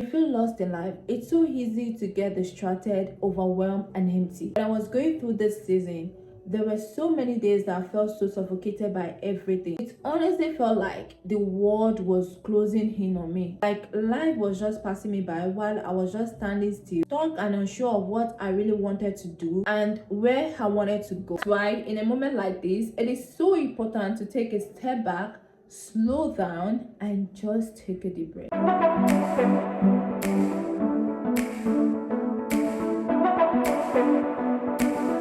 You feel lost in life. It's so easy to get distracted, overwhelmed, and empty. When I was going through this season, there were so many days that I felt so suffocated by everything. It honestly felt like the world was closing in on me. Like life was just passing me by while I was just standing still, stuck and unsure of what I really wanted to do and where I wanted to go. That's why in a moment like this, it is so important to take a step back, slow down, and just take a deep breath.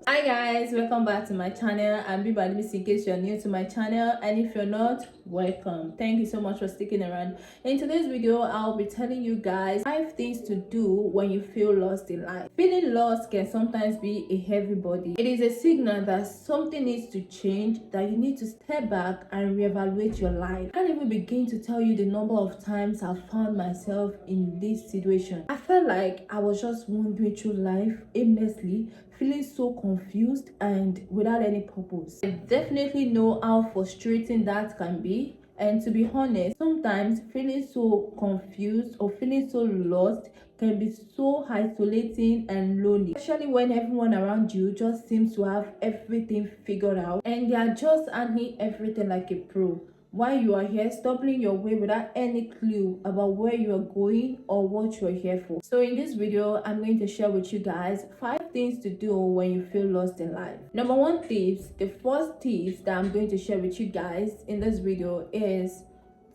Hi guys, welcome back to my channel. I'm Bimbo Adebisi in case you're new to my channel, and if you're not, welcome. Thank you so much for sticking around. In today's video, I'll be telling you guys 5 things to do when you feel lost in life. Feeling lost can sometimes be a heavy body. It is a signal that something needs to change, that you need to step back and reevaluate your life. I can't even begin to tell you the number of times I've found myself in this situation. I felt like I was just wandering through life aimlessly, feeling so confused and without any purpose. I definitely know how frustrating that can be, and to be honest, sometimes feeling so confused or feeling so lost can be so isolating and lonely, especially when everyone around you just seems to have everything figured out and they are just handling everything like a pro, while you are here stumbling your way without any clue about where you are going or what you are here for. So in this video, I'm going to share with you guys 5 things to do when you feel lost in life. Number 1 tips, the first tips that I'm going to share with you guys in this video is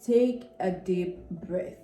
take a deep breath.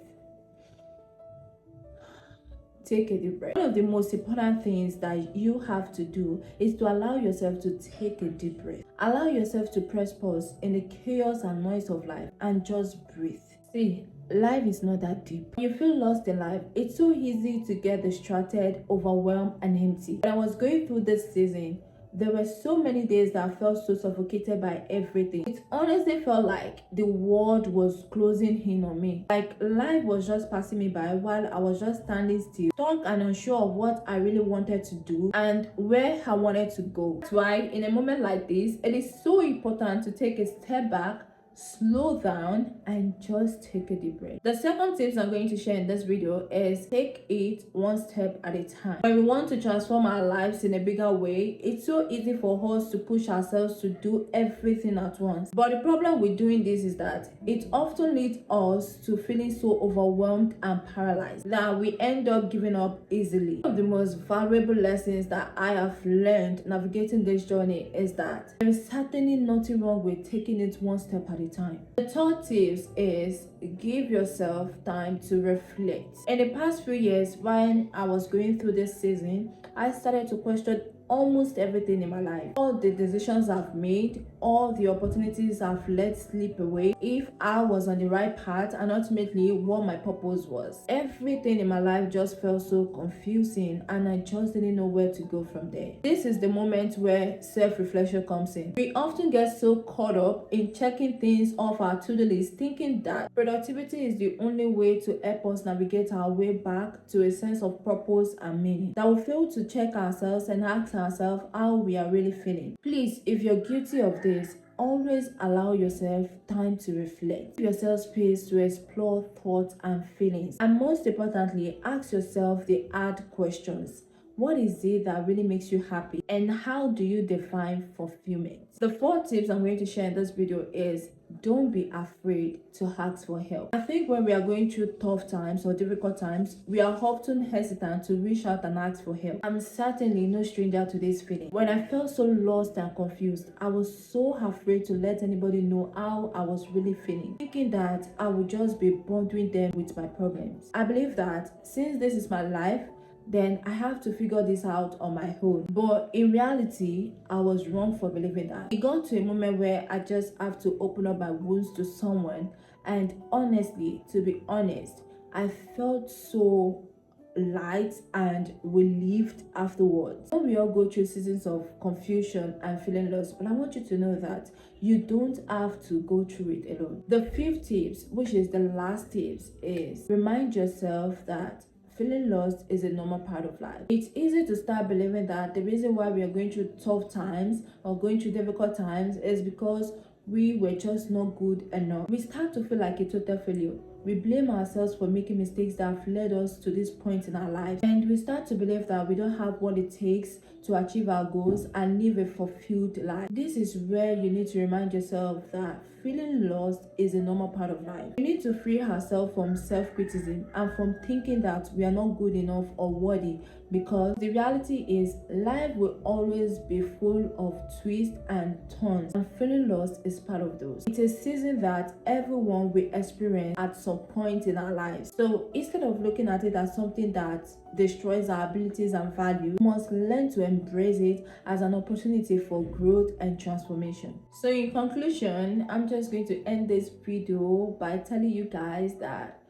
Take a deep breath. One of the most important things that you have to do is to allow yourself to take a deep breath. Allow yourself to press pause in the chaos and noise of life and just breathe. See, life is not that deep. When you feel lost in life, it's so easy to get distracted, overwhelmed, and empty. When I was going through this season, there were so many days that I felt so suffocated by everything. It honestly felt like the world was closing in on me. Like life was just passing me by while I was just standing still, stuck and unsure of what I really wanted to do and where I wanted to go. That's why in a moment like this, it is so important to take a step back, slow down, and just take a deep breath. The second tips I'm going to share in this video is take it one step at a time. When we want to transform our lives in a bigger way, it's so easy for us to push ourselves to do everything at once. But the problem with doing this is that it often leads us to feeling so overwhelmed and paralyzed that we end up giving up easily. One of the most valuable lessons that I have learned navigating this journey is that there is certainly nothing wrong with taking it one step at a time. The third tip is give yourself time to reflect. In the past few years, when I was going through this season, I started to question almost everything in my life. All the decisions I've made, all the opportunities I've let slip away, if I was on the right path, and ultimately what my purpose was. Everything in my life just felt so confusing and I just didn't know where to go from there. This is the moment where self-reflection comes in. We often get so caught up in checking things off our to-do list, thinking that productivity is the only way to help us navigate our way back to a sense of purpose and meaning, that we fail to check ourselves and ask ourselves how we are really feeling. Please, if you're guilty of this, always allow yourself time to reflect. Give yourself space to explore thoughts and feelings. And most importantly, ask yourself the hard questions. What is it that really makes you happy? And how do you define fulfillment? The 4 tips I'm going to share in this video is don't be afraid to ask for help. I think when we are going through tough times or difficult times, we are often hesitant to reach out and ask for help. I'm certainly no stranger to this feeling. When I felt so lost and confused, I was so afraid to let anybody know how I was really feeling, thinking that I would just be bothering them with my problems. I believe that since this is my life, then I have to figure this out on my own. But in reality, I was wrong for believing that. It got to a moment where I just have to open up my wounds to someone, and honestly, to be honest, I felt so light and relieved afterwards. We all go through seasons of confusion and feeling lost, but I want you to know that you don't have to go through it alone. The 5th tips, which is the last tips, is remind yourself that feeling lost is a normal part of life. It's easy to start believing that the reason why we are going through tough times or going through difficult times is because we were just not good enough. We start to feel like a total failure. we blame ourselves for making mistakes that have led us to this point in our lives, and we start to believe that we don't have what it takes to achieve our goals and live a fulfilled life. This is where you need to remind yourself that feeling lost is a normal part of life. We need to free ourselves from self-criticism and from thinking that we are not good enough or worthy, because the reality is life will always be full of twists and turns, and feeling lost is part of those. It's a season that everyone will experience at some point in our lives. So instead of looking at it as something that destroys our abilities and values, we must learn to embrace it as an opportunity for growth and transformation. So in conclusion, I'm just going to end this video by telling you guys that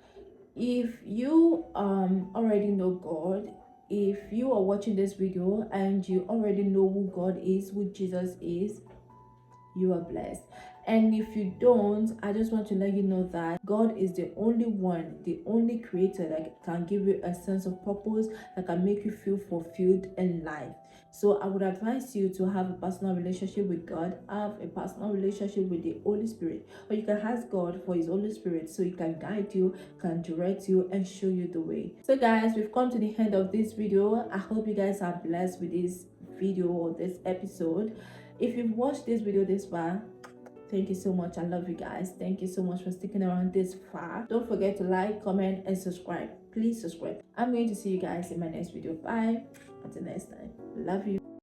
if you already know God, if you are watching this video and you already know who God is, who Jesus is, you are blessed. And if you don't, I just want to let you know that God is the only one, the only creator that can give you a sense of purpose, that can make you feel fulfilled in life. So I would advise you to have a personal relationship with God, have a personal relationship with the Holy Spirit, or you can ask God for his Holy Spirit so he can guide you, can direct you, and show you the way. So guys, we've come to the end of this video. I hope you guys are blessed with this video or this episode. If you've watched this video this far, thank you so much. I love you guys. Thank you so much for sticking around this far. Don't forget to like, comment, and subscribe. Please subscribe. I'm going to see you guys in my next video. Bye. Until next time. Love you.